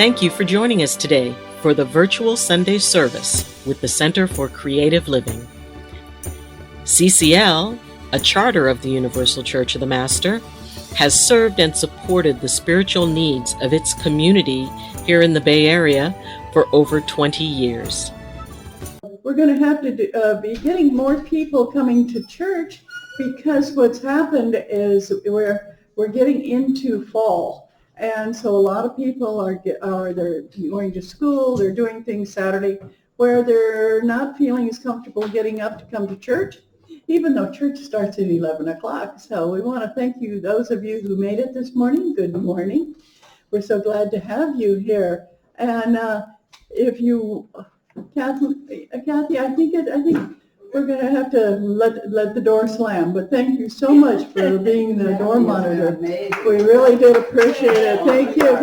Thank you for joining us today for the virtual Sunday service with the Center for Creative Living. CCL, a charter of the Universal Church of the Master, has served and supported the spiritual needs of its community here in the Bay Area for over 20 years. We're going to have to be getting more people coming to church because what's happened is we're getting into fall. And so a lot of people they're going to school, they're doing things Saturday where they're not feeling as comfortable getting up to come to church, even though church starts at 11 o'clock. So we want to thank you, those of you who made it this morning. Good morning. We're so glad to have you here. And if you, Kathy, I think we're going to have to let the door slam, but thank you so much for being the door monitor. We really did appreciate it. Thank you.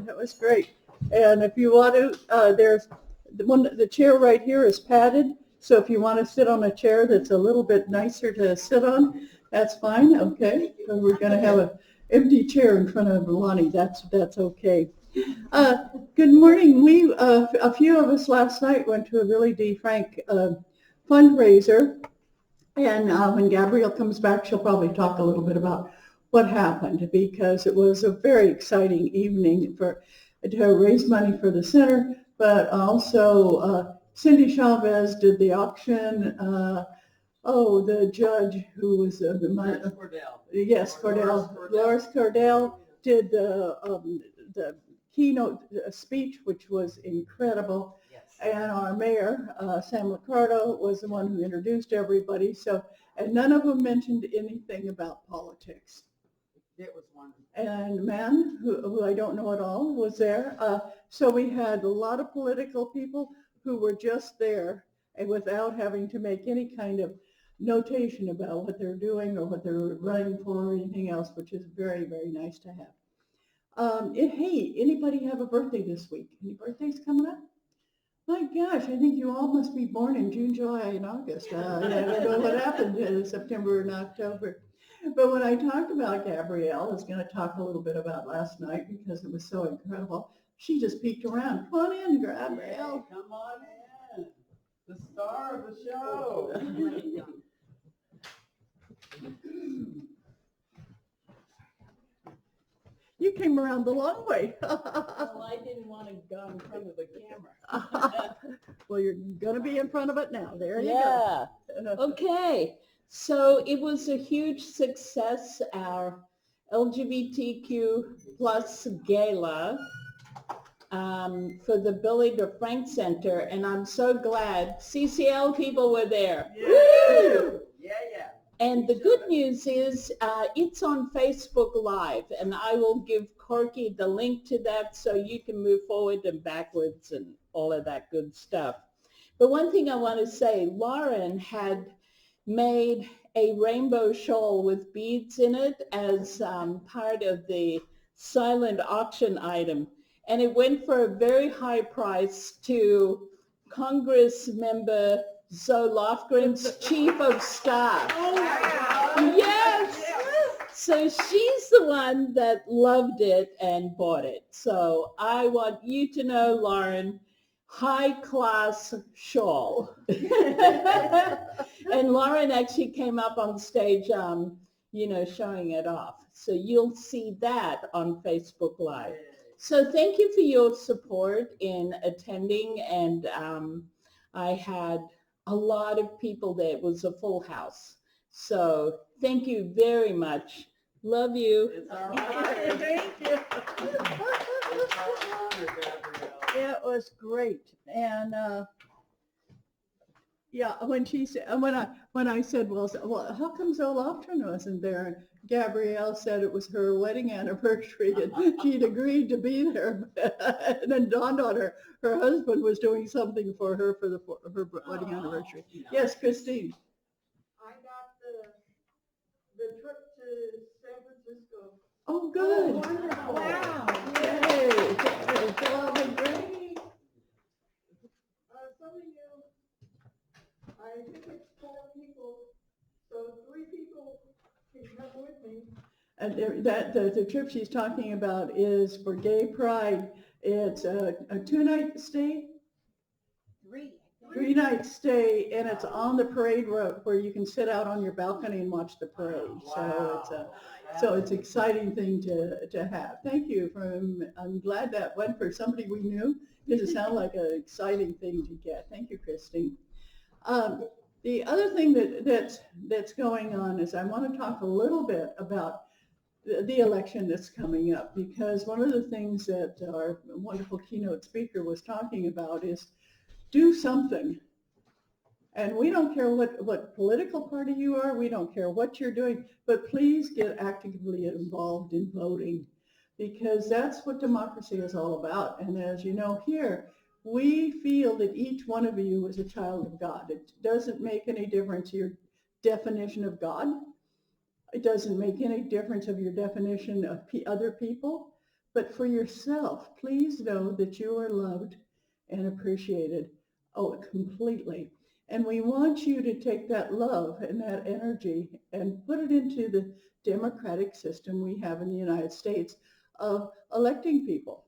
That was great. And if you want to, there's the chair right here is padded, so if you want to sit on a chair that's a little bit nicer to sit on, that's fine. Okay, so we're going to have an empty chair in front of Lonnie. That's okay. Good morning. A few of us last night went to a Billy D. Frank fundraiser, and when Gabrielle comes back, she'll probably talk a little bit about what happened, because it was a very exciting evening to raise money for the center, but also Cindy Chavez did the auction. The judge who was Loris Cordell did the keynote speech, which was incredible. And our mayor, Sam Liccardo, was the one who introduced everybody. So, and none of them mentioned anything about politics. It was wonderful. And a man who I don't know at all was there. So we had a lot of political people who were just there and without having to make any kind of notation about what they're doing or what they're running for or anything else, which is very, very nice to have. Hey, anybody have a birthday this week? Any birthdays coming up? My gosh, I think you all must be born in June, July, and August. I don't know what happened in September and October. But when I talked about Gabrielle, I was going to talk a little bit about last night because it was so incredible. She just peeked around. Come on in, Gabrielle. Come on in. The star of the show. You came around the long way. Well, I didn't want to go in front of the camera. Well, you're going to be in front of it now. There you go. Okay. So it was a huge success, our LGBTQ plus gala for the Billy de Frank Center. And I'm so glad CCL people were there. Yeah. Woo! Yeah. And the good news is it's on Facebook Live, and I will give Corky the link to that so you can move forward and backwards and all of that good stuff. But one thing I want to say, Lauren had made a rainbow shawl with beads in it as part of the silent auction item. And it went for a very high price to Congress member Zoe Lofgren's chief of staff. Oh, wow. Yes. So she's the one that loved it and bought it. So I want you to know, Lauren, high class shawl. And Lauren actually came up on stage, showing it off. So you'll see that on Facebook Live. So thank you for your support in attending. And I had a lot of people there. It was a full house. So thank you very much. Love you. It's our honor. Thank you. It's our honor, Gabrielle. It was great. And when she said, when I said, well, how come Zoe Lofgren wasn't there? And Gabrielle said it was her wedding anniversary and she'd agreed to be there. And then dawned on her husband was doing something for her for her wedding anniversary. No. Yes, Christine. I got the trip to San Francisco. Oh, good. Oh, wonderful. Wow. Yay. Well, great. Some of you, I think it's 4 people, so 3 people can come with me. And the trip she's talking about is for Gay Pride. It's a 2-night stay, 3-night stay, and it's on the parade road where you can sit out on your balcony and watch the parade. So it's an exciting thing to have. Thank you. I'm glad that went for somebody we knew, because it sounded like an exciting thing to get. Thank you, Christine. The other thing that's going on is I want to talk a little bit about the election that's coming up, because one of the things that our wonderful keynote speaker was talking about is do something. And we don't care what political party you are, we don't care what you're doing, but please get actively involved in voting, because that's what democracy is all about. And as you know here, we feel that each one of you is a child of God. It doesn't make any difference your definition of God. It doesn't make any difference of your definition of other people. But for yourself, please know that you are loved and appreciated, completely. And we want you to take that love and that energy and put it into the democratic system we have in the United States of electing people.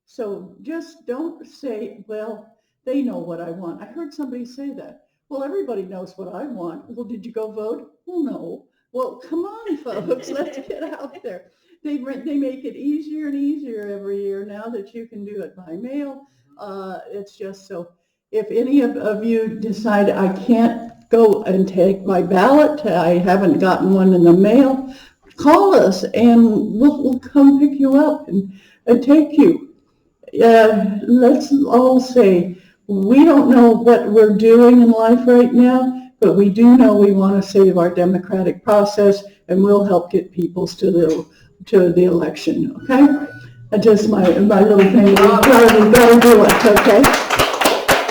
So just don't say, well, they know what I want. I heard somebody say that. Well, everybody knows what I want. Well, did you go vote? Well, no. Well, come on, folks, let's get out there. They make it easier and easier every year now that you can do it by mail. It's just so, if any of you decide I can't go and take my ballot, I haven't gotten one in the mail, call us and we'll come pick you up and take you. Let's all say, we don't know what we're doing in life right now, but we do know we want to save our democratic process, and we'll help get people to the election. Okay, that's just my little thing. We gotta do it. Okay.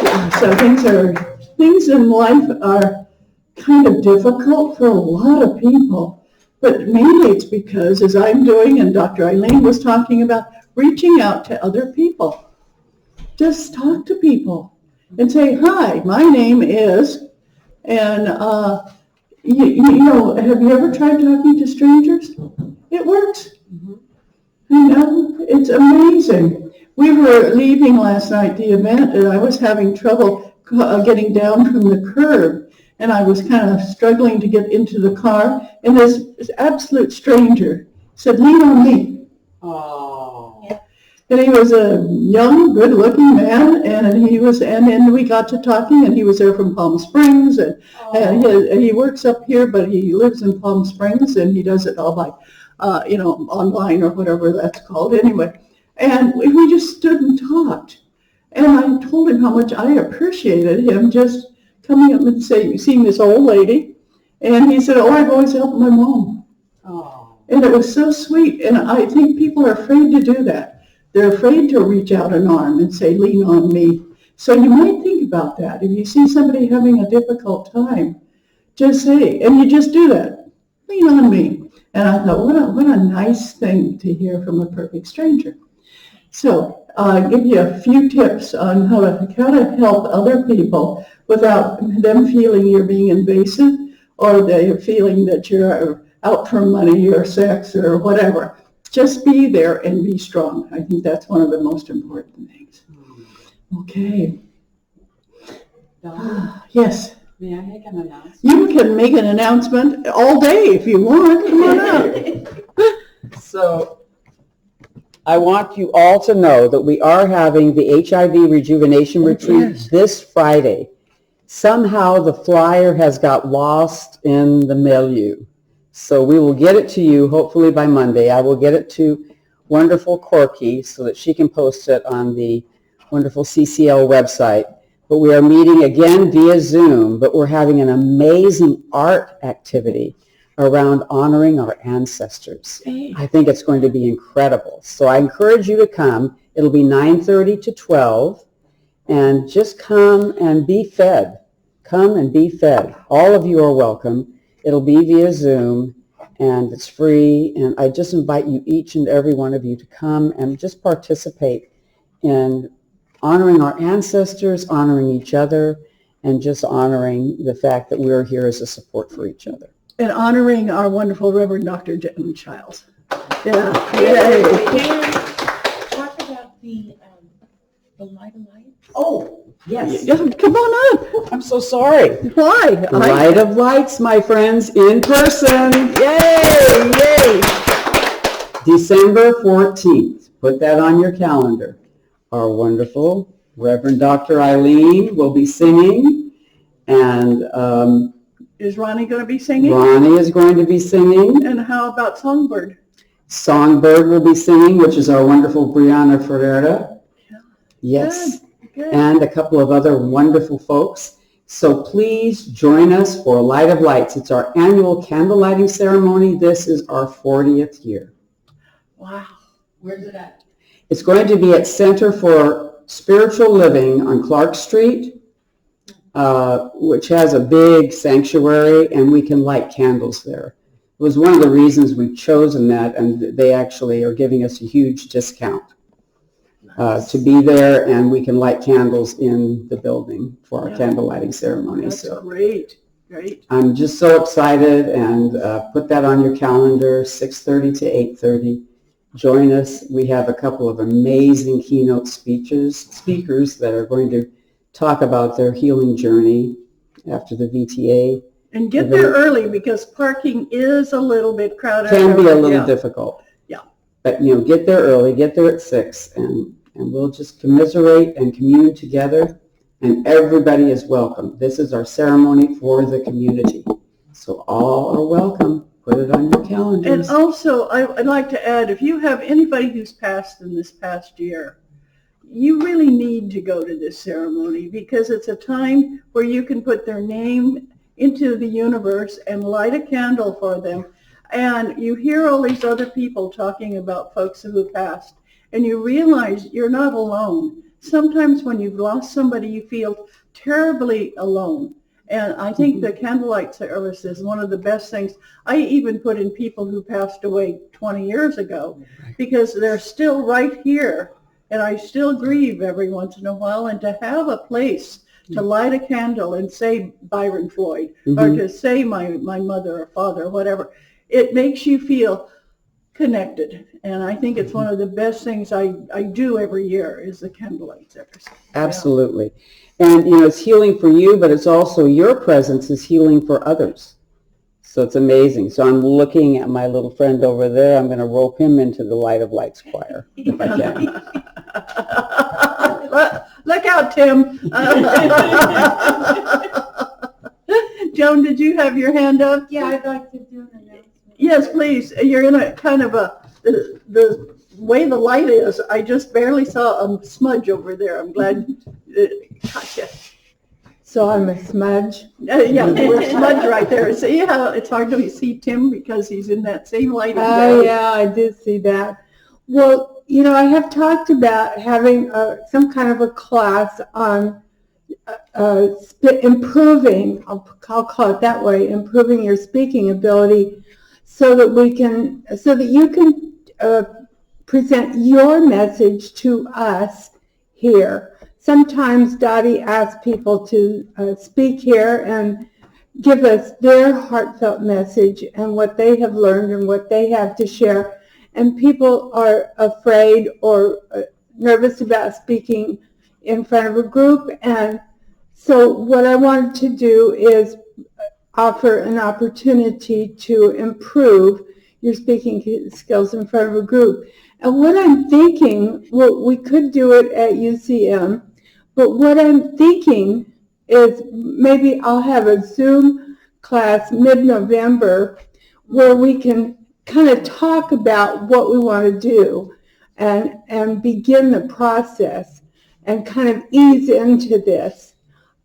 Yeah, so things in life are kind of difficult for a lot of people, but mainly it's because, as I'm doing, and Dr. Eileen was talking about, reaching out to other people. Just talk to people and say, hi, my name is, and you know, have you ever tried talking to strangers? It works. You know, it's amazing. We were leaving last night, the event, and I was having trouble getting down from the curb, and I was kind of struggling to get into the car, and this absolute stranger said, lean on me. Oh. And he was a young, good-looking man, and then we got to talking, and he was there from Palm Springs, and he works up here, but he lives in Palm Springs, and he does it all by, online or whatever that's called anyway. And we just stood and talked, and I told him how much I appreciated him just coming up and seeing this old lady, and he said, I've always helped my mom. Oh. And it was so sweet, and I think people are afraid to do that. They're afraid to reach out an arm and say, lean on me. So you might think about that. If you see somebody having a difficult time, just say, and you just do that, lean on me. And I thought, what a nice thing to hear from a perfect stranger. So I'll give you a few tips on how to help other people without them feeling you're being invasive, or they're feeling that you're out for money or sex or whatever. Just be there and be strong. I think that's one of the most important things. Okay. Yes. May I make an announcement? You can make an announcement all day if you want. Come on up. So, I want you all to know that we are having the HIV Rejuvenation Retreat this Friday. Somehow the flyer has got lost in the milieu. So we will get it to you hopefully by Monday. I will get it to wonderful Corky so that she can post it on the wonderful CCL website. But we are meeting again via Zoom, but we're having an amazing art activity around honoring our ancestors. I think it's going to be incredible. So I encourage you to come. It'll be 9:30 to 12, and just come and be fed. Come and be fed. All of you are welcome. It'll be via Zoom, and it's free, and I just invite you, each and every one of you, to come and just participate in honoring our ancestors, honoring each other, and just honoring the fact that we're here as a support for each other. And honoring our wonderful Reverend Dr. Jen Childs. Yeah. Yay. Talk about the The light of lights? Oh, Yes. yeah, come on up. I'm so sorry. Why? The light of lights, my friends, in person. Yay, yay. December 14th. Put that on your calendar. Our wonderful Reverend Dr. Eileen will be singing, and Is Ronnie going to be singing? Ronnie is going to be singing. And how about Songbird? Songbird will be singing, which is our wonderful Brianna Ferreira. Yes. Good. And a couple of other wonderful folks. So please join us for Light of Lights. It's our annual candle lighting ceremony. This is our 40th year. Wow. Where's it at? It's going to be at Center for Spiritual Living on Clark Street, which has a big sanctuary, and we can light candles there. It was one of the reasons we've chosen that, and they actually are giving us a huge discount to be there, and we can light candles in the building for our candle lighting ceremony. That's So great. Great. I'm just so excited, and put that on your calendar, 6:30 to 8:30. Join us. We have a couple of amazing keynote speakers that are going to talk about their healing journey after the VTA. And get there early because parking is a little bit crowded. Can be a little Yeah. difficult. Yeah. But, get there early, get there at 6, and we'll just commiserate and commune together, and everybody is welcome. This is our ceremony for the community. So all are welcome. Put it on your calendars. And also, I'd like to add, if you have anybody who's passed in this past year, you really need to go to this ceremony because it's a time where you can put their name into the universe and light a candle for them. And you hear all these other people talking about folks who passed, and you realize you're not alone. Sometimes when you've lost somebody, you feel terribly alone. And I think the candlelight service is one of the best things. I even put in people who passed away 20 years ago because they're still right here. And I still grieve every once in a while. And to have a place to light a candle and say Byron Floyd or to say my mother or father or whatever, it makes you feel connected. And I think it's one of the best things I do every year is the candlelight service. Absolutely. And, it's healing for you, but it's also your presence is healing for others. So it's amazing. So I'm looking at my little friend over there. I'm going to rope him into the Light of Lights choir if I can. Look out, Tim. Joan, did you have your hand up? Yeah, I'd like to do an announcement. Yes, please. You're in a kind of the way the light is, I just barely saw a smudge over there. I'm glad. Gotcha. So I'm a smudge. Yeah, we're a smudge right there. See how it's hard to see Tim because he's in that same light. Oh, yeah, I did see that. Well, I have talked about having some kind of a class on improving, I'll call it that way, improving your speaking ability so that you can present your message to us here. Sometimes Dottie asks people to speak here and give us their heartfelt message and what they have learned and what they have to share. And people are afraid or nervous about speaking in front of a group. And so what I wanted to do is offer an opportunity to improve your speaking skills in front of a group. And what I'm thinking, well, we could do it at UCM, but what I'm thinking is maybe I'll have a Zoom class mid-November where we can kind of talk about what we want to do and begin the process and kind of ease into this.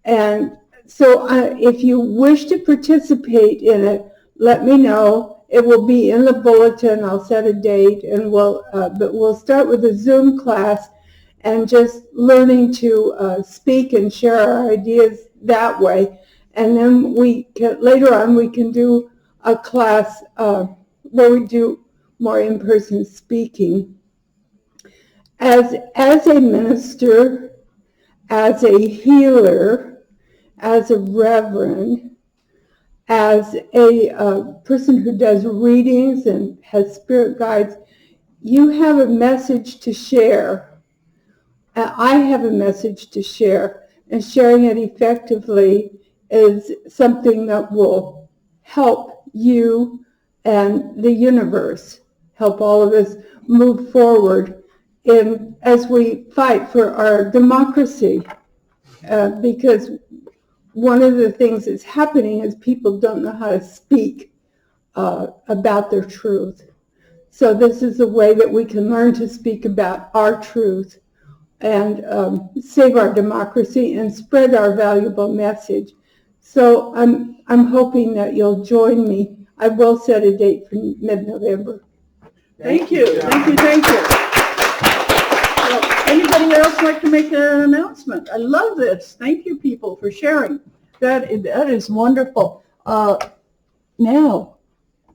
And so if you wish to participate in it, let me know. It will be in the bulletin. I'll set a date, and but we'll start with a Zoom class and just learning to speak and share our ideas that way. And then later on we can do a class where we do more in-person speaking. As a minister, as a healer, as a reverend, as a person who does readings and has spirit guides, you have a message to share I have a message to share, and sharing it effectively is something that will help you and the universe, help all of us move forward as we fight for our democracy. Because one of the things that's happening is people don't know how to speak about their truth. So this is a way that we can learn to speak about our truth and save our democracy and spread our valuable message. So I'm hoping that you'll join me. I will set a date for mid-November. Thank you. Well, anybody else like to make an announcement? I love this. Thank you, people, for sharing. That is wonderful. Now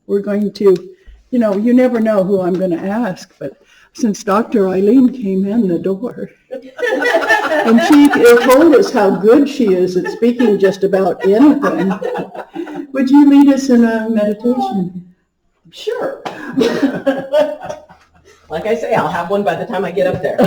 we're going to, you never know who I'm going to ask, but since Dr. Eileen came in the door, and she told us how good she is at speaking just about anything, would you lead us in a meditation? Sure. Like I say, I'll have one by the time I get up there.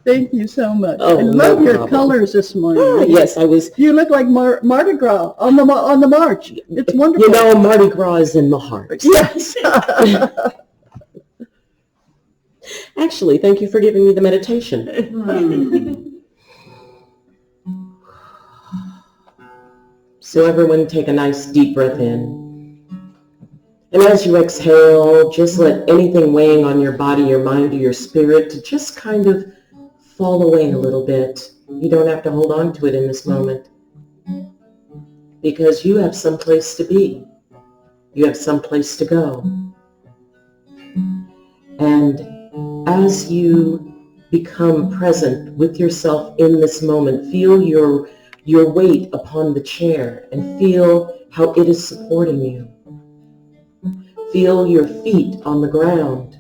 Thank you so much. Oh, I love no your problem. colors this morning. Yes, I was. You look like Mardi Gras on the march. It's wonderful. Mardi Gras is in my heart. Yes. Actually, thank you for giving me the meditation. So everyone take a nice deep breath in. And as you exhale, just let anything weighing on your body, your mind, or your spirit to just kind of fall away a little bit. You don't have to hold on to it in this moment, because you have someplace to be. You have someplace to go. And as you become present with yourself in this moment, feel your weight upon the chair and feel how it is supporting you. Feel your feet on the ground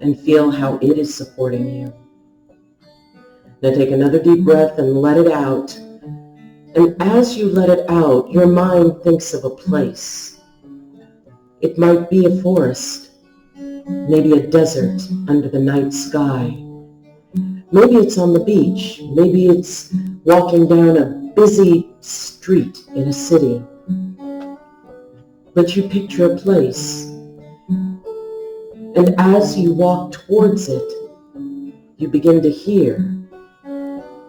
and feel how it is supporting you. Now take another deep breath and let it out. And as you let it out, your mind thinks of a place. It might be a forest, maybe a desert under the night sky. Maybe it's on the beach. Maybe it's walking down a busy street in a city. But you picture a place. And as you walk towards it, you begin to hear.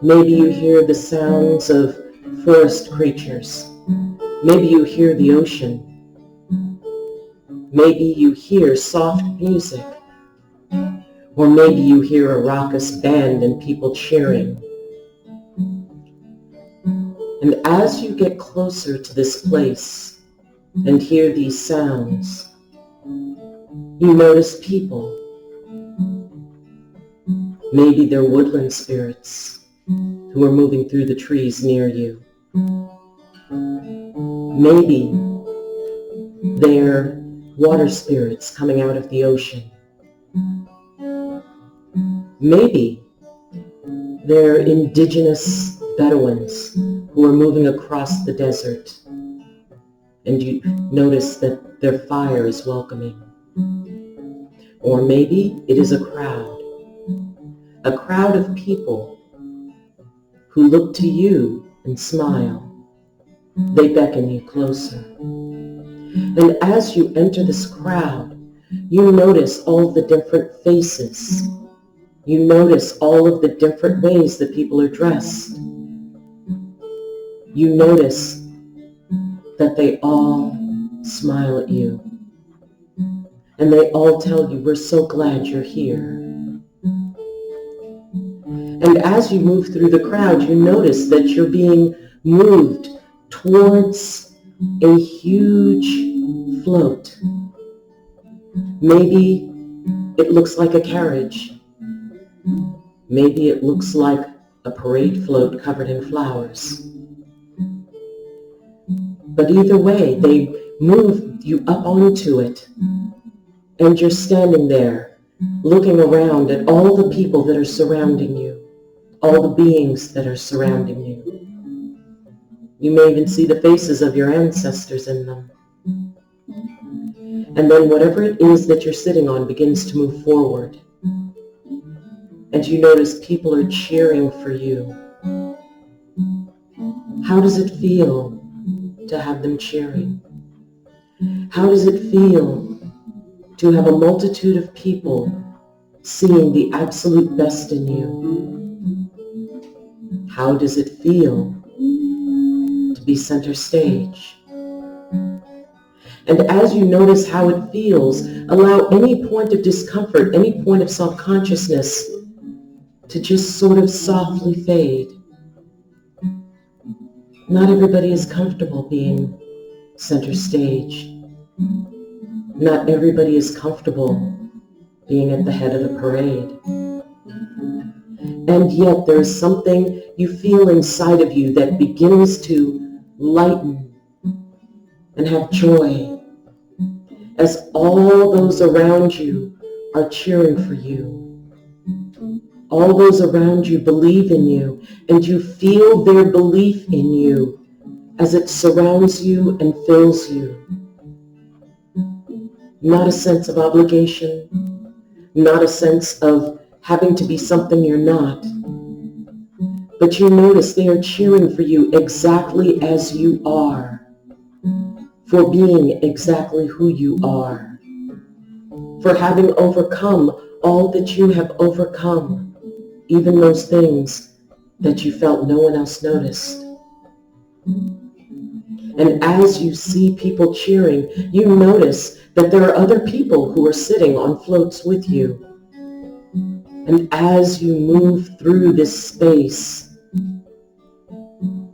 Maybe you hear the sounds of forest creatures. Maybe you hear the ocean. Maybe you hear soft music. Or maybe you hear a raucous band and people cheering. And as you get closer to this place and hear these sounds, you notice people. Maybe they're woodland spirits who are moving through the trees near you. Maybe they're water spirits coming out of the ocean. Maybe they're indigenous Bedouins who are moving across the desert, and you notice that their fire is welcoming. Or maybe it is a crowd of people who look to you and smile. They beckon you closer. And as you enter this crowd, you notice all the different faces. You notice all of the different ways that people are dressed. You notice that they all smile at you. And they all tell you, we're so glad you're here. And as you move through the crowd, you notice that you're being moved towards a huge float. Maybe it looks like a carriage. Maybe it looks like a parade float covered in flowers. But either way, they move you up onto it, and you're standing there looking around at all the people that are surrounding you, all the beings that are surrounding you. You may even see the faces of your ancestors in them. And then whatever it is that you're sitting on begins to move forward. And you notice people are cheering for you. How does it feel to have them cheering? How does it feel to have a multitude of people seeing the absolute best in you? How does it feel to be center stage? And as you notice how it feels, allow any point of discomfort, any point of self-consciousness to just sort of softly fade. Not everybody is comfortable being center stage. Not everybody is comfortable being at the head of the parade. And yet there is something you feel inside of you that begins to lighten and have joy as all those around you are cheering for you. All those around you believe in you, and you feel their belief in you as it surrounds you and fills you. Not a sense of obligation, not a sense of having to be something you're not, but you notice they are cheering for you exactly as you are, for being exactly who you are, for having overcome all that you have overcome, even those things that you felt no one else noticed. And as you see people cheering, you notice that there are other people who are sitting on floats with you. And as you move through this space,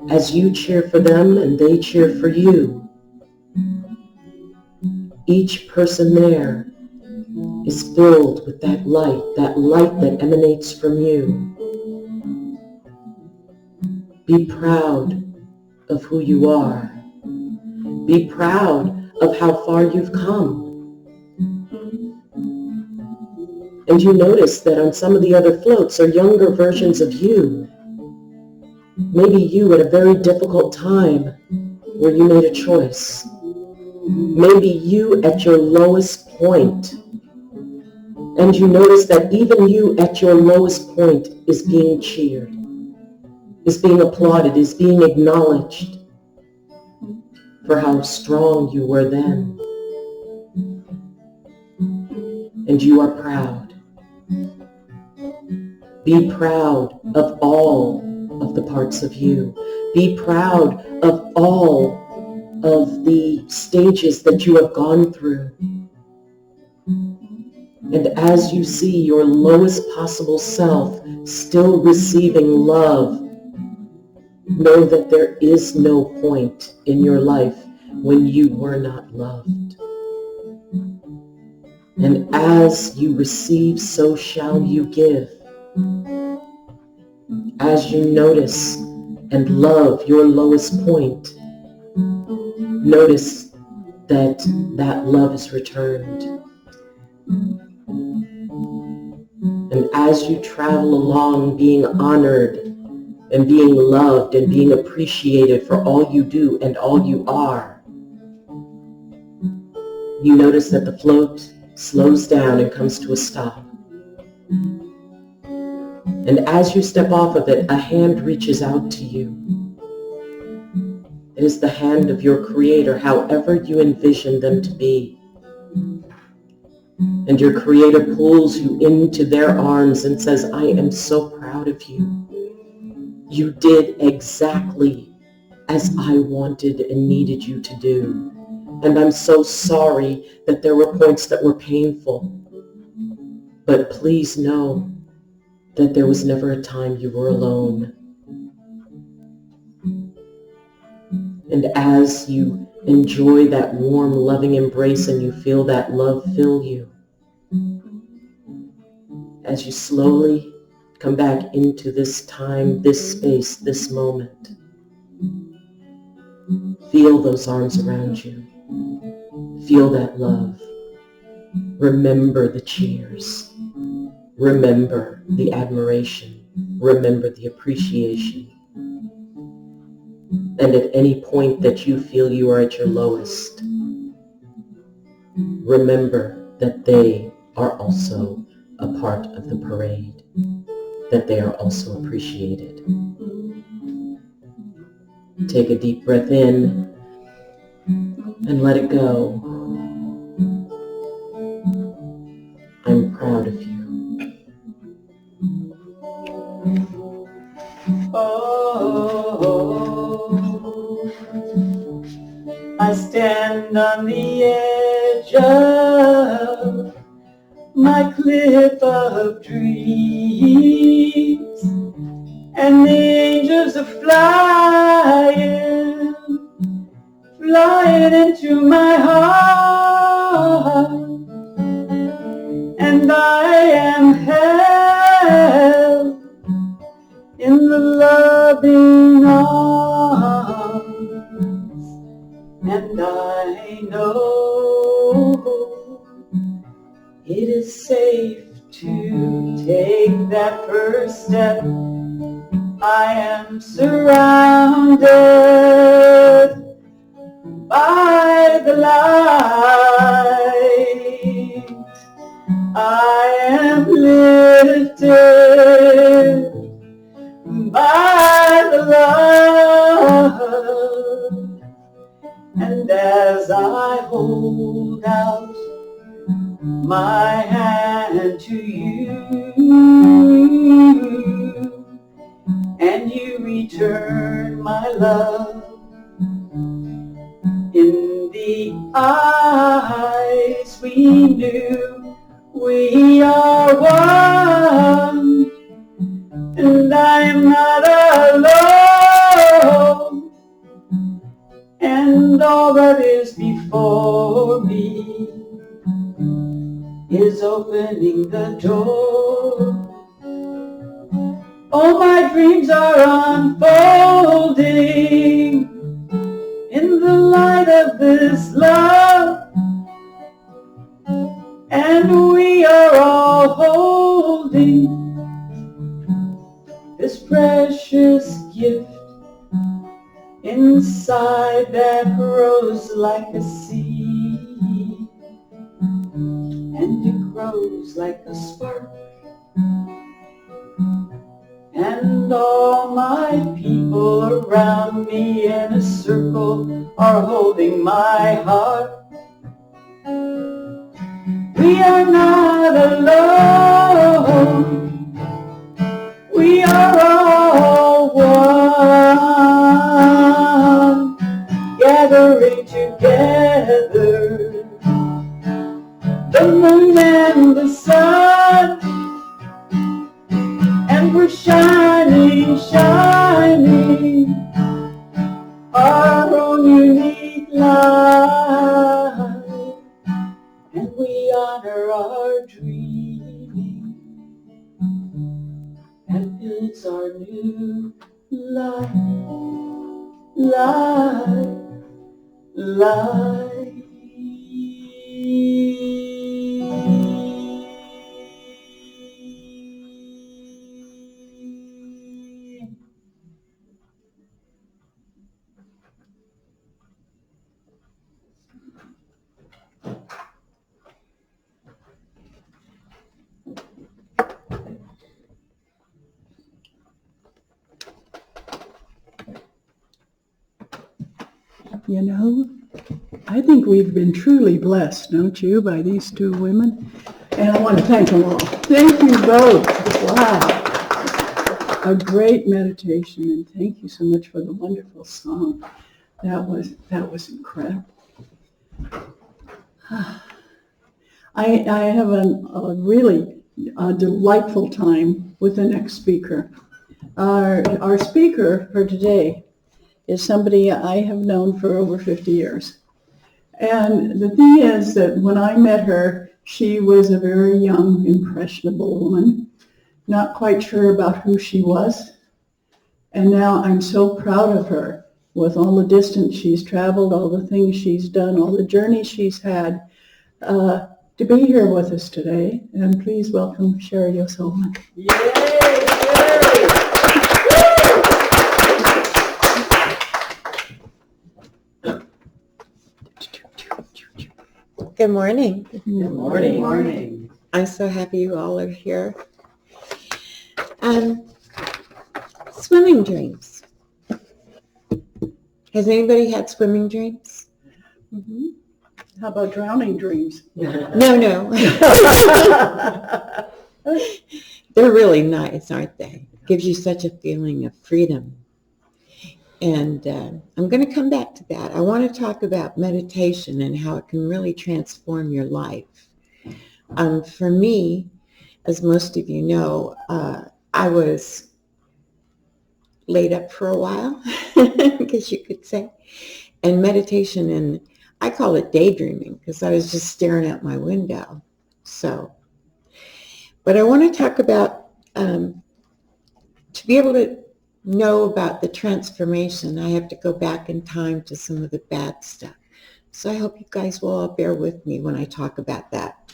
as you cheer for them and they cheer for you, each person there is filled with that light that emanates from you. Be proud of who you are. Be proud of how far you've come. And you notice that on some of the other floats are younger versions of you. Maybe you at a very difficult time where you made a choice. Maybe you at your lowest point. And you notice that even you at your lowest point is being cheered, is being applauded, is being acknowledged for how strong you were then. And you are proud. Be proud of all of the parts of you. Be proud of all of the stages that you have gone through. And as you see your lowest possible self still receiving love, know that there is no point in your life when you were not loved. And as you receive, so shall you give. As you notice and love your lowest point, notice that that love is returned. And as you travel along being honored and being loved and being appreciated for all you do and all you are, you notice that the float slows down and comes to a stop. And as you step off of it, a hand reaches out to you. It is the hand of your Creator, however you envision them to be. And your Creator pulls you into their arms and says, I am so proud of you. You did exactly as I wanted and needed you to do. And I'm so sorry that there were points that were painful. But please know that there was never a time you were alone. And as you enjoy that warm, loving embrace and you feel that love fill you, as you slowly come back into this time, this space, this moment, feel those arms around you. Feel that love. Remember the cheers. Remember the admiration. Remember the appreciation. And at any point that you feel you are at your lowest, remember that they are also a part of the parade, that they are also appreciated. Take a deep breath in and let it go. I'm proud of you. Oh, I stand on the edge of my cliff of dreams, and the angels are flying into my heart, and I am held in the loving arms, and I know it is safe to take that first step. I am surrounded by the light. I am lifted by the love, and as I hold out my hand to you, and you return my love, in the eyes we knew we are one, and I am not alone, and all that is before me is opening the door. All my dreams are unfolding in the light of this love, and we are all holding this precious gift inside that grows like a seed, and it grows like a spark, and all my people around me in a circle are holding my heart. We are not alone, we are all one, gathering together, the moon and the sun, and we're shining, shining our own unique light, and we honor our dreaming and builds our new life, life. You know, I think we've been truly blessed, don't you, by these two women? And I want to thank them all. Thank you both. Wow. A great meditation, and thank you so much for the wonderful song. That was incredible. I have a really delightful time with the next speaker. Our speaker for today is somebody I have known for over 50 years. And the thing is that when I met her, she was a very young, impressionable woman, not quite sure about who she was. And now I'm so proud of her with all the distance she's traveled, all the things she's done, all the journeys she's had, to be here with us today. And please welcome Sheri O'Sullivan. Yay, Sheri! Good morning. Good morning. I'm so happy you all are here. Swimming dreams. Has anybody had swimming dreams? Mhm. How about drowning dreams? No. They're really nice, aren't they? Gives you such a feeling of freedom. And I'm going to come back to that. I want to talk about meditation and how it can really transform your life. For me, as most of you know, I was laid up for a while, I guess you could say. And meditation, and I call it daydreaming because I was just staring out my window. But I want to talk about, to be able to know about the transformation, I have to go back in time to some of the bad stuff. So I hope you guys will all bear with me when I talk about that.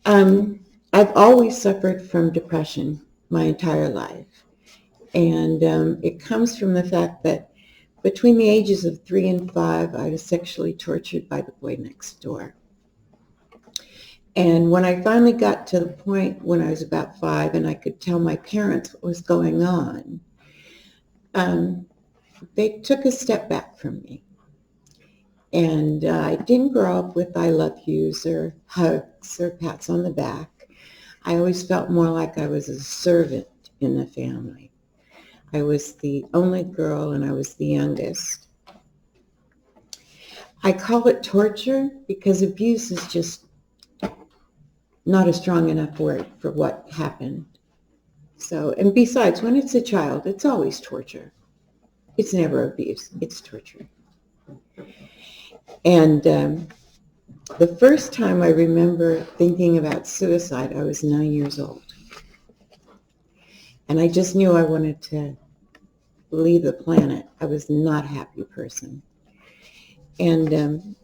I've always suffered from depression my entire life. And it comes from the fact that between the ages of 3 and 5, I was sexually tortured by the boy next door. And when I finally got to the point when I was about 5 and I could tell my parents what was going on, they took a step back from me. And I didn't grow up with I love yous or hugs or pats on the back. I always felt more like I was a servant in the family. I was the only girl and I was the youngest. I call it torture because abuse is just not a strong enough word for what happened. So, and besides, when it's a child, it's always torture. It's never abuse, it's torture. And the first time I remember thinking about suicide, I was 9 years old. And I just knew I wanted to leave the planet. I was not a happy person. And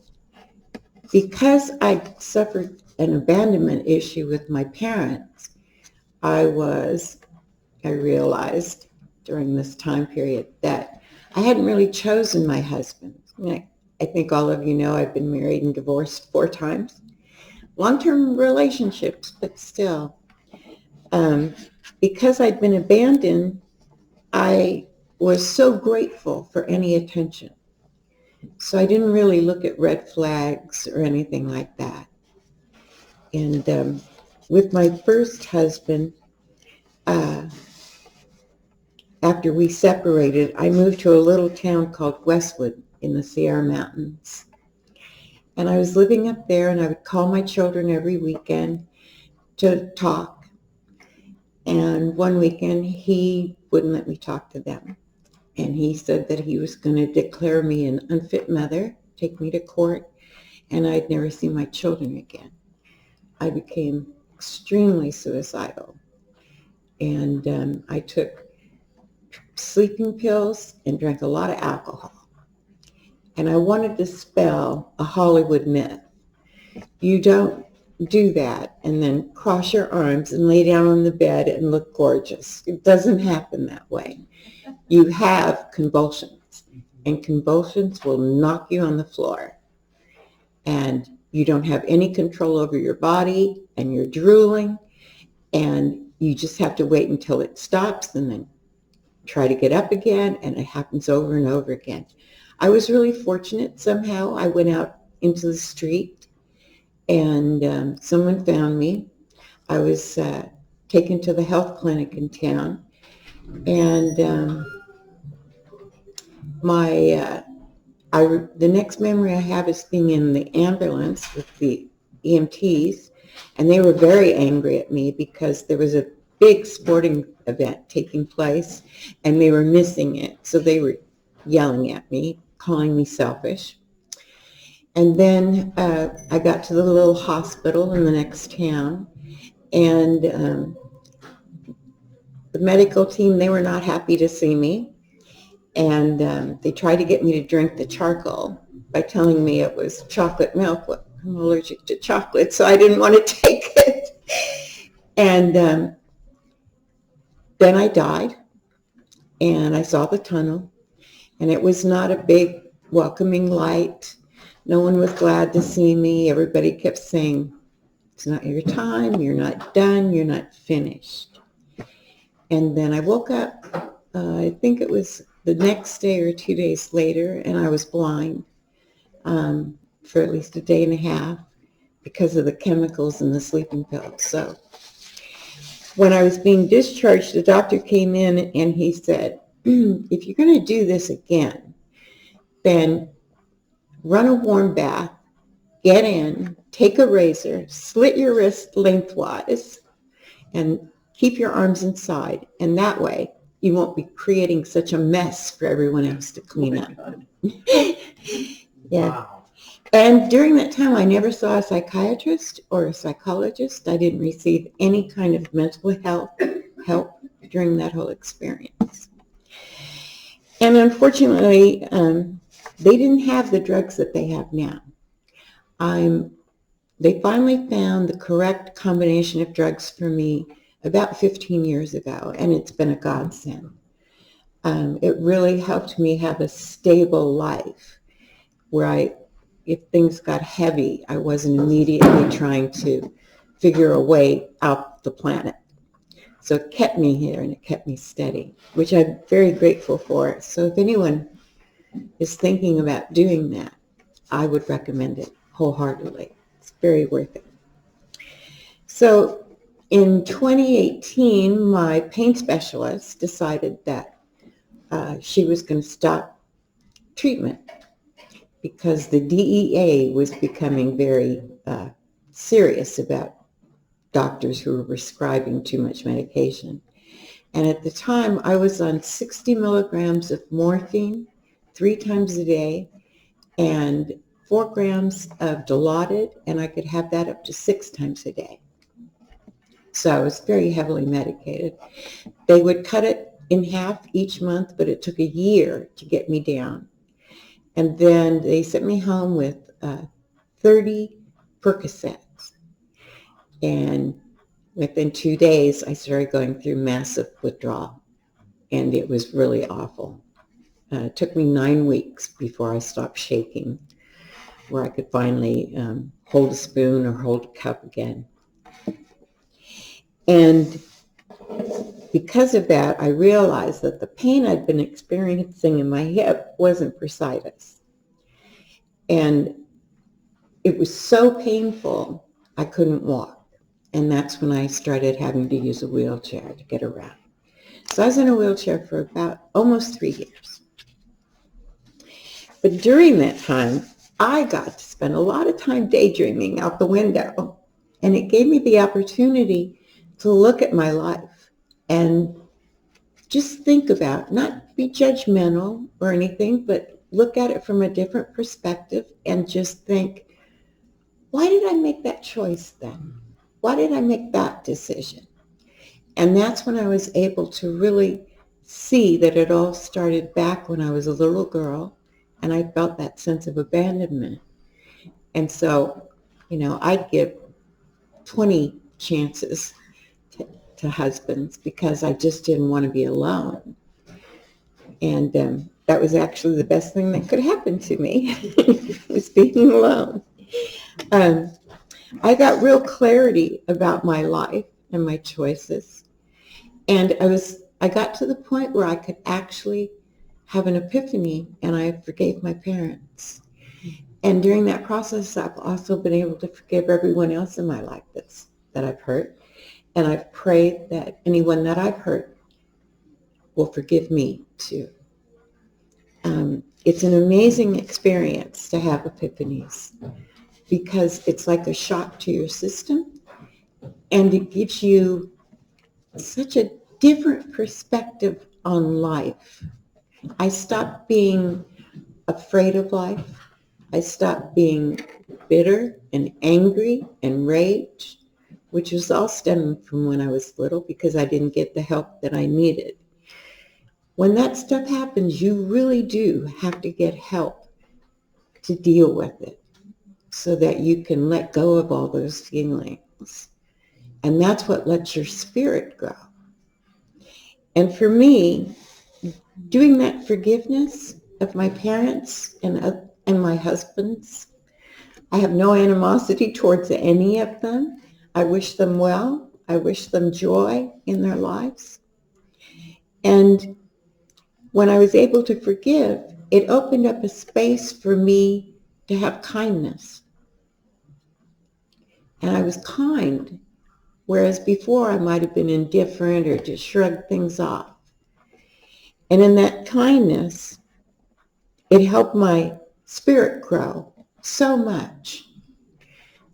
because I suffered an abandonment issue with my parents, I realized during this time period that I hadn't really chosen my husband. I think all of you know I've been married and divorced 4 times. Long-term relationships, but still. Because I'd been abandoned, I was so grateful for any attention. So I didn't really look at red flags or anything like that. And with my first husband, after we separated, I moved to a little town called Westwood in the Sierra Mountains. And I was living up there, and I would call my children every weekend to talk. And one weekend, he wouldn't let me talk to them. And he said that he was going to declare me an unfit mother, take me to court, and I'd never see my children again. I became extremely suicidal. And I took sleeping pills and drank a lot of alcohol. And I wanted to spell a Hollywood myth. You don't do that and then cross your arms and lay down on the bed and look gorgeous. It doesn't happen that way. You have convulsions, and convulsions will knock you on the floor. And you don't have any control over your body, and you're drooling, and you just have to wait until it stops and then try to get up again, and it happens over and over again. I was really fortunate somehow. I went out into the street, and someone found me. I was taken to the health clinic in town, and the next memory I have is being in the ambulance with the EMTs, and they were very angry at me because there was a big sporting event taking place, and they were missing it. So they were yelling at me, calling me selfish. And then I got to the little hospital in the next town, and the medical team, they were not happy to see me. And they tried to get me to drink the charcoal by telling me it was chocolate milk. Well, I'm allergic to chocolate, so I didn't want to take it. And then I died, and I saw the tunnel, and it was not a big welcoming light. No one was glad to see me. Everybody kept saying, it's not your time, you're not done, you're not finished. And then I woke up, I think it was the next day or 2 days later, and I was blind for at least a day and a half because of the chemicals in the sleeping pills. So when I was being discharged, the doctor came in and he said, if you're going to do this again, then run a warm bath, get in, take a razor, slit your wrist lengthwise, and keep your arms inside. And that way, you won't be creating such a mess for everyone else to clean up. Yeah. Wow. And during that time, I never saw a psychiatrist or a psychologist. I didn't receive any kind of mental health help during that whole experience. And unfortunately, they didn't have the drugs that they have now. They finally found the correct combination of drugs for me about 15 years ago, and it's been a godsend. It really helped me have a stable life where if things got heavy, I wasn't immediately trying to figure a way out the planet. So it kept me here and it kept me steady, which I'm very grateful for. So if anyone is thinking about doing that, I would recommend it wholeheartedly. It's very worth it. So in 2018, my pain specialist decided that she was going to stop treatment because the DEA was becoming very serious about doctors who were prescribing too much medication. And at the time, I was on 60 milligrams of morphine 3 times a day and 4 grams of Dilaudid, and I could have that up to 6 times a day. So I was very heavily medicated. They would cut it in half each month, but it took a year to get me down. And then they sent me home with 30 Percocets. And within 2 days, I started going through massive withdrawal. And it was really awful. It took me 9 weeks before I stopped shaking, where I could finally hold a spoon or hold a cup again. And because of that, I realized that the pain I'd been experiencing in my hip wasn't bursitis. And it was so painful, I couldn't walk. And that's when I started having to use a wheelchair to get around. So I was in a wheelchair for about almost 3 years. But during that time, I got to spend a lot of time daydreaming out the window. And it gave me the opportunity to look at my life and just think about, not be judgmental or anything, but look at it from a different perspective and just think, why did I make that choice then? Why did I make that decision? And that's when I was able to really see that it all started back when I was a little girl and I felt that sense of abandonment. And so, I'd give 20 chances to husbands because I just didn't want to be alone. And that was actually the best thing that could happen to me, was being alone. I got real clarity about my life and my choices. And I got to the point where I could actually have an epiphany, and I forgave my parents. And during that process, I've also been able to forgive everyone else in my life that I've hurt. And I've prayed that anyone that I've hurt will forgive me too. It's an amazing experience to have epiphanies because it's like a shock to your system, and it gives you such a different perspective on life. I stopped being afraid of life. I stopped being bitter and angry and rage, which was all stemming from when I was little because I didn't get the help that I needed. When that stuff happens, you really do have to get help to deal with it so that you can let go of all those feelings. And that's what lets your spirit grow. And for me, doing that forgiveness of my parents and my husbands I have no animosity towards any of them. I wish them well. I wish them joy in their lives. And when I was able to forgive, it opened up a space for me to have kindness. And I was kind, whereas before I might have been indifferent or just shrugged things off. And in that kindness, it helped my spirit grow so much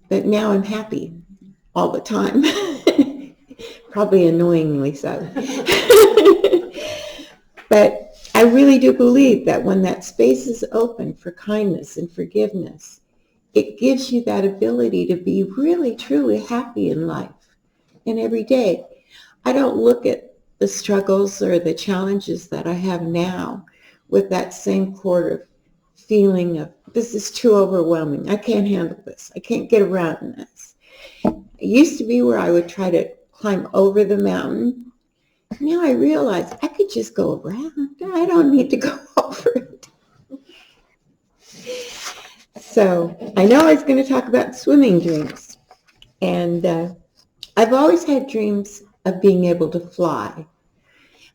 that now I'm happy all the time. Probably annoyingly so. But I really do believe that when that space is open for kindness and forgiveness, it gives you that ability to be really, truly happy in life. And every day, I don't look at the struggles or the challenges that I have now with that same sort of feeling of, this is too overwhelming. I can't handle this. I can't get around this. It used to be where I would try to climb over the mountain. Now I realize I could just go around. I don't need to go over it. So I know I was going to talk about swimming dreams. And I've always had dreams of being able to fly.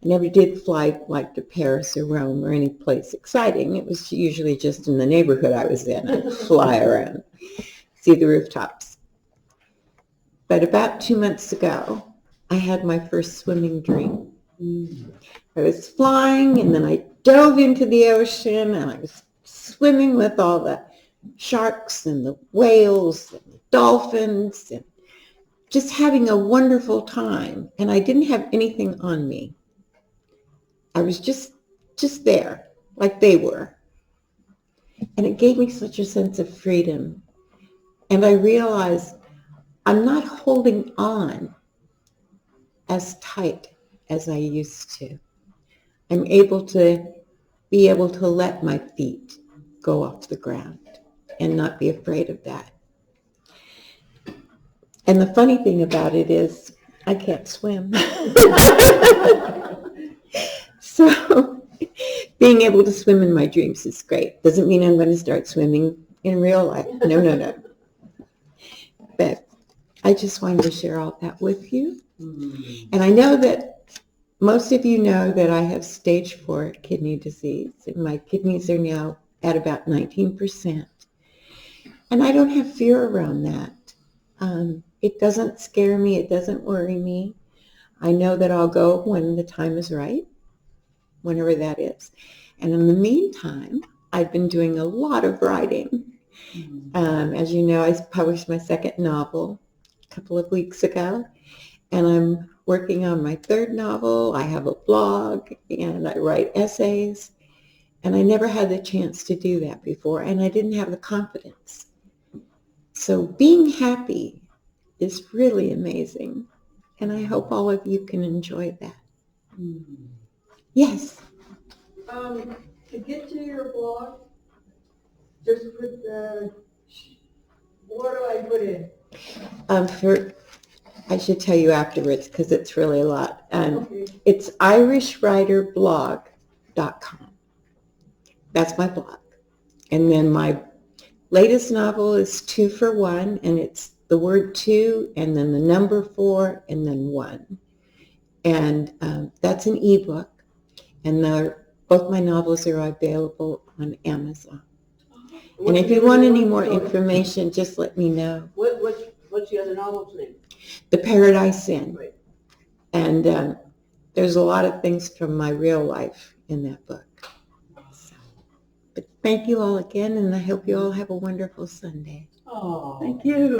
I never did fly like to Paris or Rome or any place exciting. It was usually just in the neighborhood I was in. I'd fly around, see the rooftops. But about 2 months ago, I had my first swimming dream. I was flying, and then I dove into the ocean, and I was swimming with all the sharks and the whales and the dolphins, and just having a wonderful time. And I didn't have anything on me. I was just there, like they were. And it gave me such a sense of freedom. And I realized I'm not holding on as tight as I used to. I'm able to let my feet go off the ground and not be afraid of that. And the funny thing about it is I can't swim. So being able to swim in my dreams is great. Doesn't mean I'm going to start swimming in real life. No. But I just wanted to share all that with you. And I know that most of you know that I have stage 4 kidney disease, and my kidneys are now at about 19%. And I don't have fear around that. It doesn't scare me. It doesn't worry me. I know that I'll go when the time is right, whenever that is. And in the meantime, I've been doing a lot of writing. As you know, I published my second novel a couple of weeks ago, and I'm working on my third novel. I have a blog, and I write essays, and I never had the chance to do that before, and I didn't have the confidence. So being happy is really amazing, and I hope all of you can enjoy that. Yes? To get to your blog, just put what do I put in? I should tell you afterwards because it's really a lot. Okay. It's irishwriterblog.com. That's my blog. And then my latest novel is 2 for 1, and it's the word 2 and then the number 4 and then 1. And that's an ebook. And both my novels are available on Amazon. And if you want any more information, just let me know. What's the other novel's name? The Paradise Inn. Right. And there's a lot of things from my real life in that book. So, but thank you all again, and I hope you all have a wonderful Sunday. Oh, Thank you.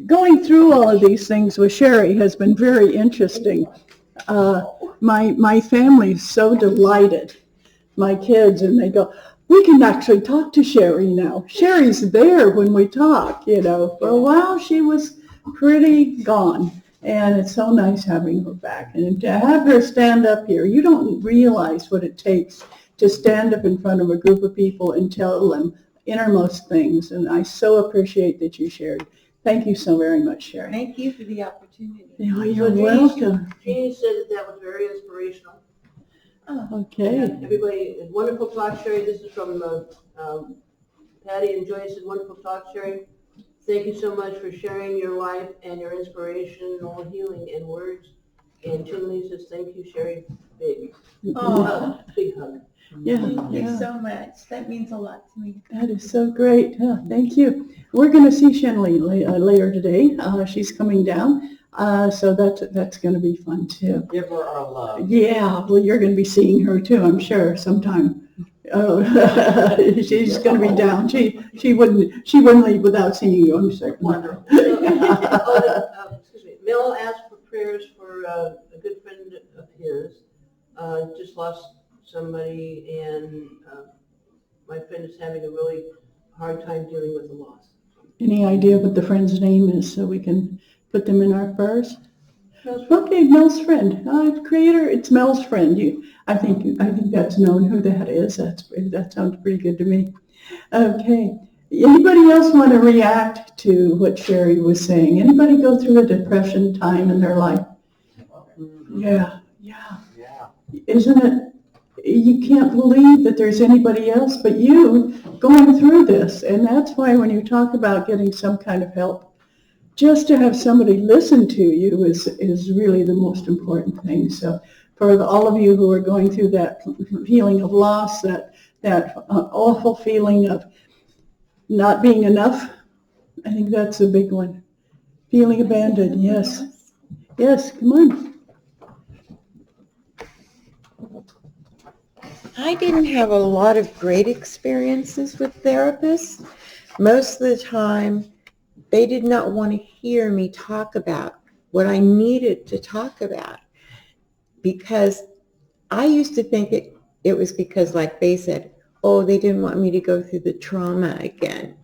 Going through all of these things with Sheri has been very interesting. My family's so delighted, my kids, and they go, we can actually talk to Sheri now. Sheri's there when we talk, For a while, she was pretty gone, and it's so nice having her back. And to have her stand up here, you don't realize what it takes to stand up in front of a group of people and tell them innermost things, and I so appreciate that you shared Thank you so very much, Sheri. Thank you for the opportunity. Oh, you're welcome. Jeannie said that was very inspirational. Okay. And everybody, wonderful talk, Sheri. This is from Patty and Joyce. Wonderful talk, Sheri. Thank you so much for sharing your life and your inspirational healing in words. And Chinley says, thank you, Sheri. Big. Big hug. Yeah, Thank you yeah. so much. That means a lot to me. That is so great. Thank you. We're going to see Shenley later today. She's coming down. So that's going to be fun too. Give her our love. Yeah, well, you're going to be seeing her too, I'm sure, sometime. She's going to be down. She wouldn't leave without seeing you, I'm certain. Wonderful. Excuse me. Mel asked for prayers for a good friend of his. Just lost somebody, and my friend is having a really hard time dealing with the loss. Any idea what the friend's name is so we can put them in our prayers? Okay, Mel's friend. Creator, it's Mel's friend. I think that's known who that is. That sounds pretty good to me. Okay. Anybody else want to react to what Sheri was saying? Anybody go through a depression time in their life? Yeah. Isn't it? You can't believe that there's anybody else but you going through this. And that's why when you talk about getting some kind of help, just to have somebody listen to you is really the most important thing. So for all of you who are going through that feeling of loss, that awful feeling of not being enough, I think that's a big one. Feeling abandoned, yes. Yes, come on. I didn't have a lot of great experiences with therapists. Most of the time, they did not want to hear me talk about what I needed to talk about, because I used to think it was because, like they said, oh, they didn't want me to go through the trauma again.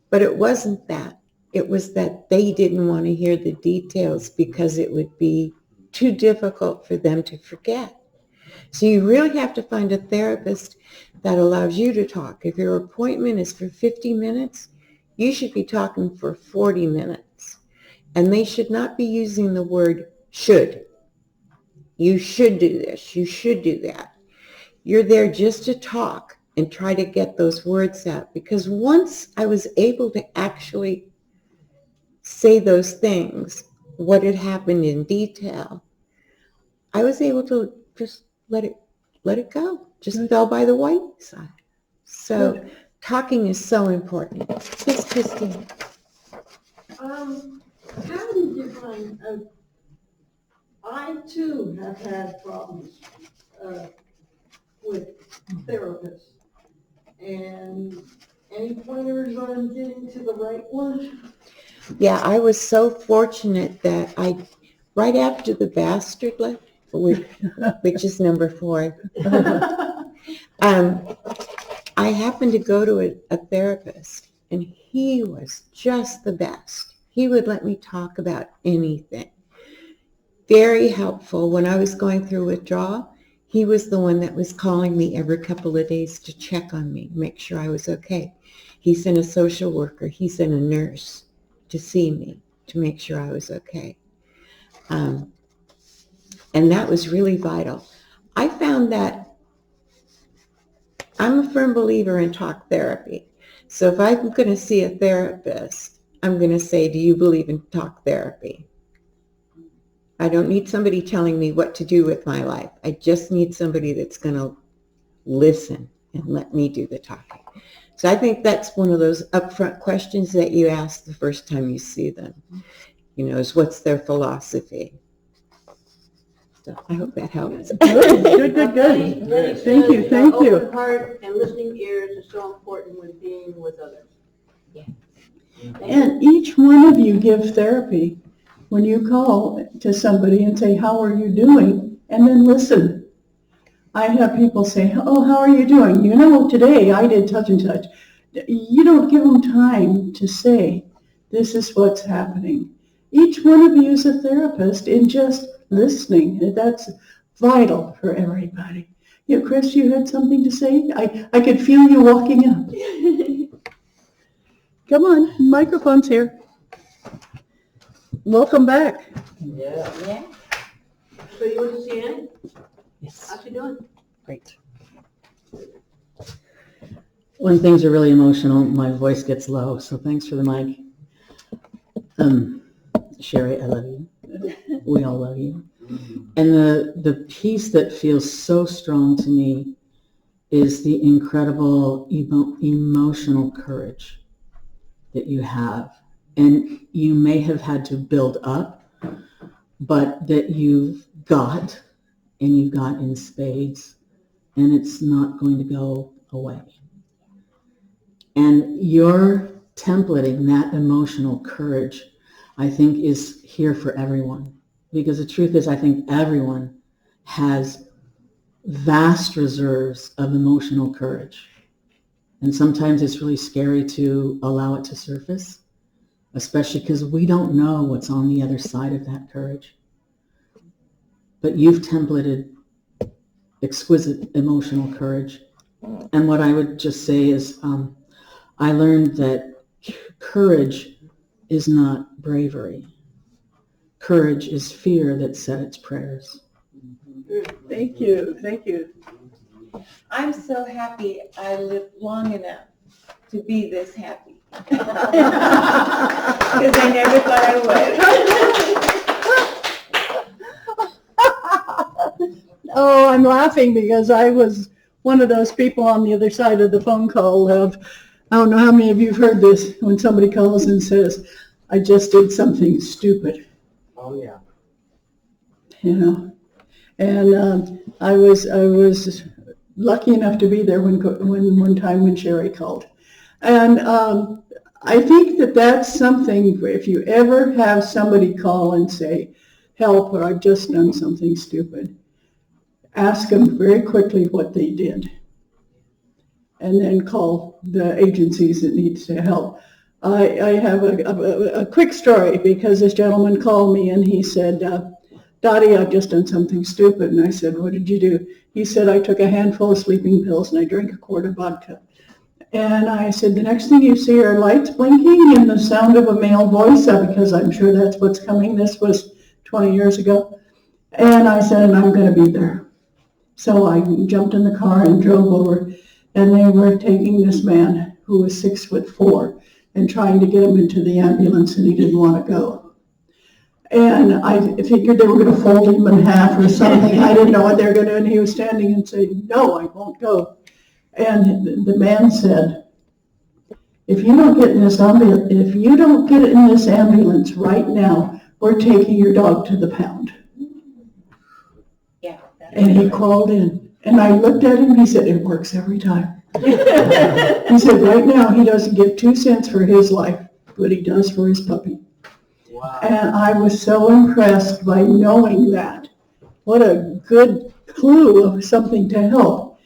But it wasn't that. It was that they didn't want to hear the details because it would be too difficult for them to forget. So you really have to find a therapist that allows you to talk. If your appointment is for 50 minutes, you should be talking for 40 minutes. And they should not be using the word should. You should do this. You should do that. You're there just to talk and try to get those words out. Because once I was able to actually say those things, what had happened in detail, I was able to just let it go. Just fell by the wayside. So talking is so important. Yes, Christine. How did you find, I too have had problems with therapists. And any pointers on getting to the right one? Yeah, I was so fortunate that right after the bastard left, which is number 4, I happened to go to a therapist, and he was just the best. He would let me talk about anything. Very helpful. When I was going through withdrawal, he was the one that was calling me every couple of days to check on me, make sure I was okay. He sent a social worker. He sent a nurse to see me to make sure I was okay. And that was really vital. I found that I'm a firm believer in talk therapy. So if I'm going to see a therapist, I'm going to say, do you believe in talk therapy? I don't need somebody telling me what to do with my life. I just need somebody that's going to listen and let me do the talking. So I think that's one of those upfront questions that you ask the first time you see them. Is what's their philosophy? So I hope that helps. Good. Thank you. Open heart and listening ears is so important when being with others. Yeah. And each one of you give therapy when you call to somebody and say, how are you doing? And then listen. I have people say, oh, how are you doing? Today I did such and such. You don't give them time to say, this is what's happening. Each one of you is a therapist in just listening. That's vital for everybody. Yeah, Chris, you had something to say? I could feel you walking up. Come on, microphone's here. welcome back. Yeah. Yeah. So you went to see Annie? Yes. How's she doing? Great. When things are really emotional, my voice gets low, so thanks for the mic. Sheri, I love you. We all love you. And the piece that feels so strong to me is the incredible emotional courage that you have. And you may have had to build up, but that you've got, and you've got in spades, and it's not going to go away. And your templating that emotional courage, I think, is here for everyone. Because the truth is, I think everyone has vast reserves of emotional courage. And sometimes it's really scary to allow it to surface, especially because we don't know what's on the other side of that courage. But you've templated exquisite emotional courage. And what I would just say is, I learned that courage is not bravery. Courage is fear that said its prayers. Thank you, thank you. I'm so happy I lived long enough to be this happy. Because I never thought I would. Oh, I'm laughing because I was one of those people on the other side of the phone call of, I don't know how many of you have heard this, when somebody calls and says, I just did something stupid. Oh, yeah. You know, and I was lucky enough to be there when one time when Sheri called, and I think that that's something. If you ever have somebody call and say, "Help," or "I've just done something stupid," ask them very quickly what they did, and then call the agencies that need to help. I have a quick story because this gentleman called me and he said, Dottie, I've just done something stupid. And I said, what did you do? He said, I took a handful of sleeping pills and I drank a quart of vodka. And I said, the next thing you see are lights blinking and the sound of a male voice, because I'm sure that's what's coming. This was 20 years ago. And I said, and I'm going to be there. So I jumped in the car and drove over, and they were taking this man who was 6'4" and trying to get him into the ambulance, and he didn't want to go. And I figured they were going to fold him in half or something. I didn't know what they were going to do, and he was standing and saying, no, I won't go. And the man said, if you don't get in this ambulance right now, we're taking your dog to the pound. Yeah. And he crawled in. And I looked at him, he said, it works every time. He said, right now he doesn't give 2 cents for his life, but he does for his puppy. Wow. And I was so impressed by knowing that. What a good clue of something to help.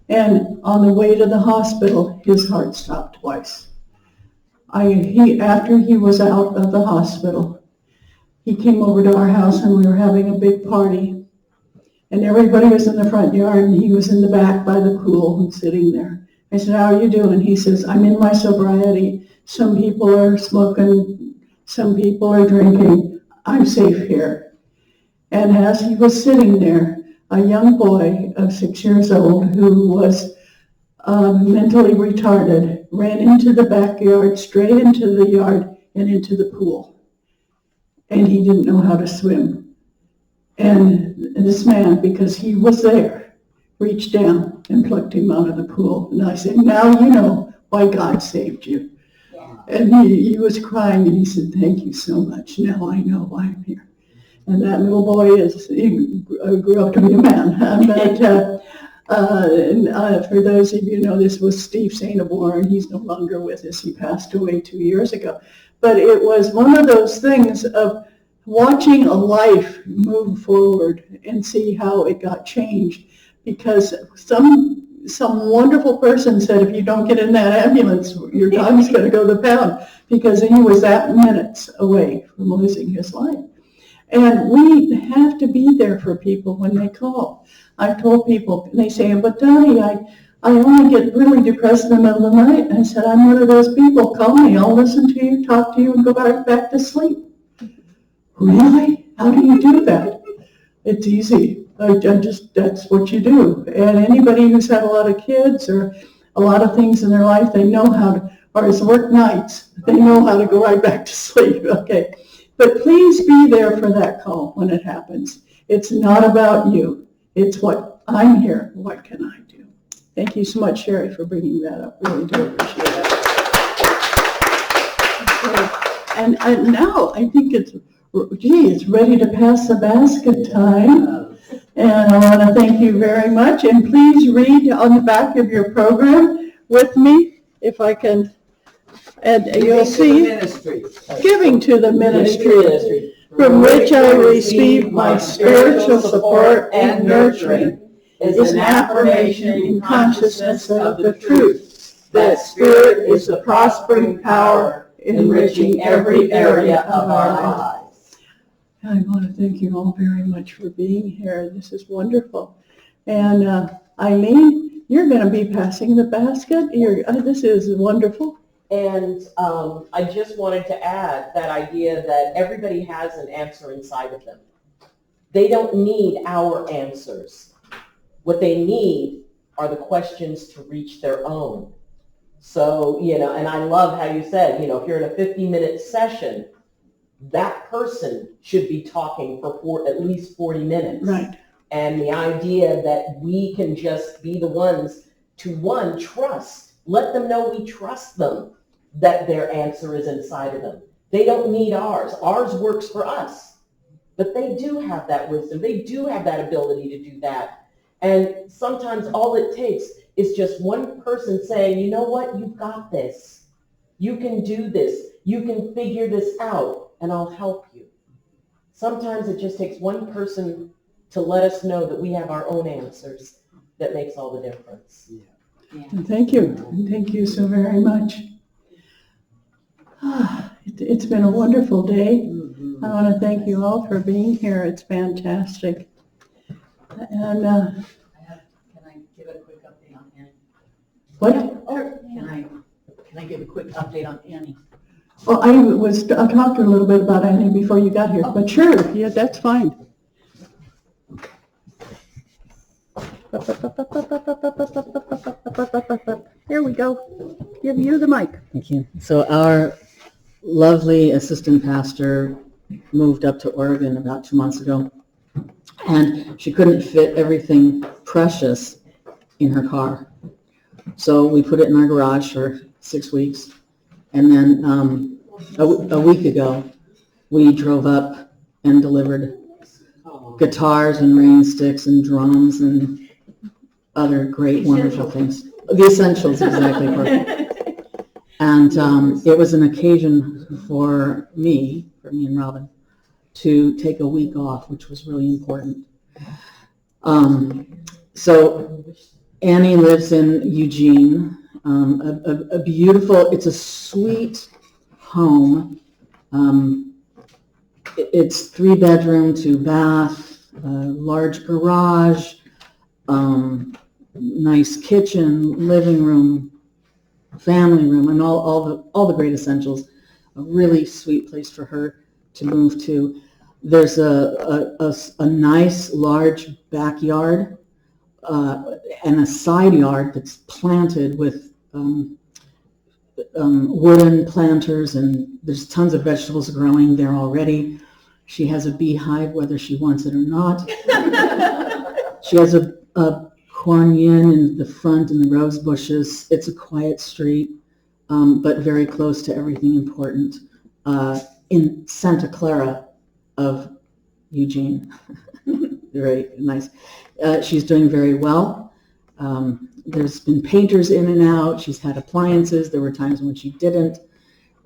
And on the way to the hospital, his heart stopped twice. After he was out of the hospital, he came over to our house and we were having a big party. And everybody was in the front yard and he was in the back by the pool and sitting there. I said, how are you doing? He says, I'm in my sobriety. Some people are smoking, some people are drinking. I'm safe here. And as he was sitting there, a young boy of 6 years old who was mentally retarded ran into the backyard, straight into the yard and into the pool. And he didn't know how to swim. And this man, because he was there, reached down and plucked him out of the pool. And I said, now you know why God saved you. Yeah. And he was crying and he said, thank you so much. Now I know why I'm here. And that little boy grew up to be a man. But for those of you who know, this was Steve Sainabor, and he's no longer with us. He passed away 2 years ago. But it was one of those things of watching a life move forward and see how it got changed, because some wonderful person said, if you don't get in that ambulance, your dog's going to go to the pound, because he was that minutes away from losing his life. And we have to be there for people when they call. I've told people, and they say, but Donnie, I only get really depressed in the middle of the night. And I said, I'm one of those people. Call me, I'll listen to you, talk to you, and go back to sleep. really? How do you do that? It's easy. That's what you do. And anybody who's had a lot of kids or a lot of things in their life, they know how to, or has worked nights, they know how to go right back to sleep. Okay. But please be there for that call when it happens. It's not about you. It's what I'm here. What can I do? Thank you so much, Sheri, for bringing that up. Really do appreciate that. Okay. And now I think it's ready to pass the basket time. And I want to thank you very much. And please read on the back of your program with me, if I can. And you'll see, giving to the ministry, from which I receive my spiritual support and nurturing, is an affirmation in consciousness of the truth that spirit is the prospering power enriching every area of our lives. I want to thank you all very much for being here. This is wonderful. And Eileen, you're going to be passing the basket. This is wonderful. And I just wanted to add that idea that everybody has an answer inside of them. They don't need our answers. What they need are the questions to reach their own. So, and I love how you said, if you're in a 50-minute session, that person should be talking for at least 40 minutes. Right. And the idea that we can just be the ones to, one, trust. Let them know we trust them, that their answer is inside of them. They don't need ours. Ours works for us. But they do have that wisdom. They do have that ability to do that. And sometimes all it takes is just one person saying, you know what, you've got this. You can do this. You can figure this out, and I'll help you. Sometimes it just takes one person to let us know that we have our own answers that makes all the difference. Yeah. Thank you. Thank you so very much. It's been a wonderful day. I want to thank you all for being here. It's fantastic. And Can I give a quick update on Annie? what? Can I give a quick update on Annie? Well, I talked a little bit about Annie before you got here, but sure, yeah, that's fine. Here we go. Give you the mic. Thank you. So our lovely assistant pastor moved up to Oregon about 2 months ago, and she couldn't fit everything precious in her car. So we put it in our garage for 6 weeks, and then a week ago, we drove up and delivered guitars and rain sticks and drums and other great, wonderful things. The essentials, exactly. And it was an occasion for me and Robin, to take a week off, which was really important. So Annie lives in Eugene, a beautiful, it's a sweet home. It's 3-bedroom, 2-bath, large garage, nice kitchen, living room, family room, and all the great essentials. A really sweet place for her to move to. There's a nice large backyard and a side yard that's planted with wooden planters, and there's tons of vegetables growing there already. She has a beehive whether she wants it or not. She has a corn yin in the front and the rose bushes. It's a quiet street, but very close to everything important in Santa Clara of Eugene. Very nice. She's doing very well. There's been painters in and out. She's had appliances. There were times when she didn't.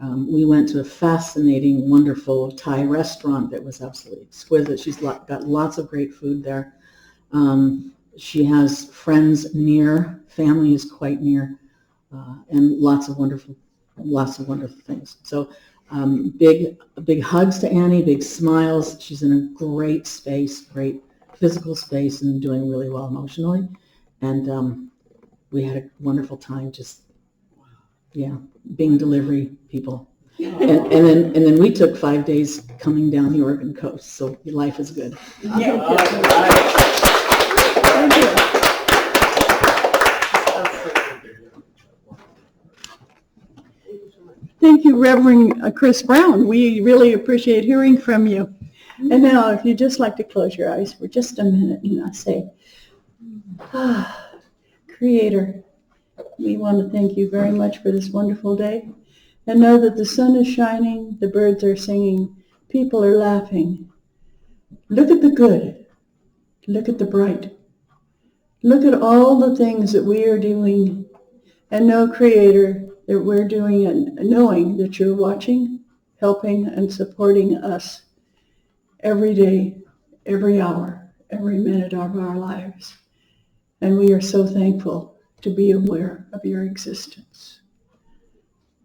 We went to a fascinating, wonderful Thai restaurant that was absolutely exquisite. She's got lots of great food there. She has friends near, family is quite near, and lots of wonderful things. So big hugs to Annie, big smiles. She's in a great space, great physical space, and doing really well emotionally. And we had a wonderful time just, being delivery people. And then we took 5 days coming down the Oregon coast, so life is good. Thank you. Thank you, Reverend Chris Brown. We really appreciate hearing from you. And now, if you'd just like to close your eyes for just a minute and I say, Creator, we want to thank you very much for this wonderful day. And know that the sun is shining, the birds are singing, people are laughing. Look at the good. Look at the bright. Look at all the things that we are doing. And know, Creator, that we're doing it knowing that you're watching, helping, and supporting us every day, every hour, every minute of our lives. And we are so thankful to be aware of your existence.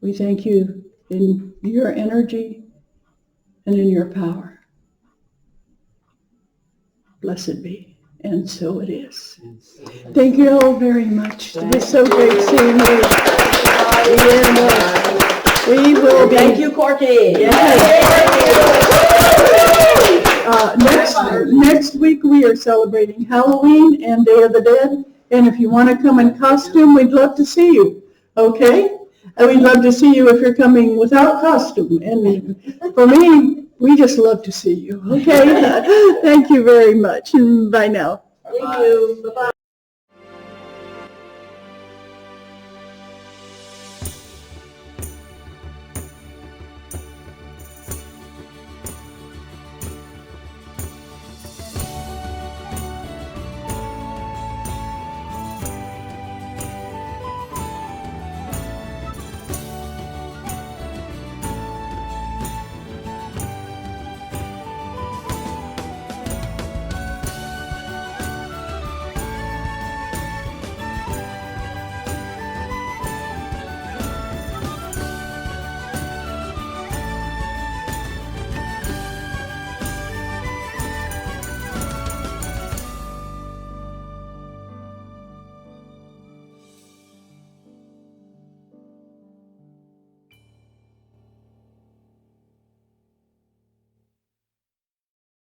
We thank you in your energy and in your power. Blessed be. And so it is. Thank you all very much. It was so great seeing you. We will be. Thank you, Corky. Next week we are celebrating Halloween and Day of the Dead. And if you want to come in costume, we'd love to see you. Okay? And we'd love to see you if you're coming without costume. And for me, we just love to see you. Okay? Thank you very much. And bye now. Thank you. Bye-bye.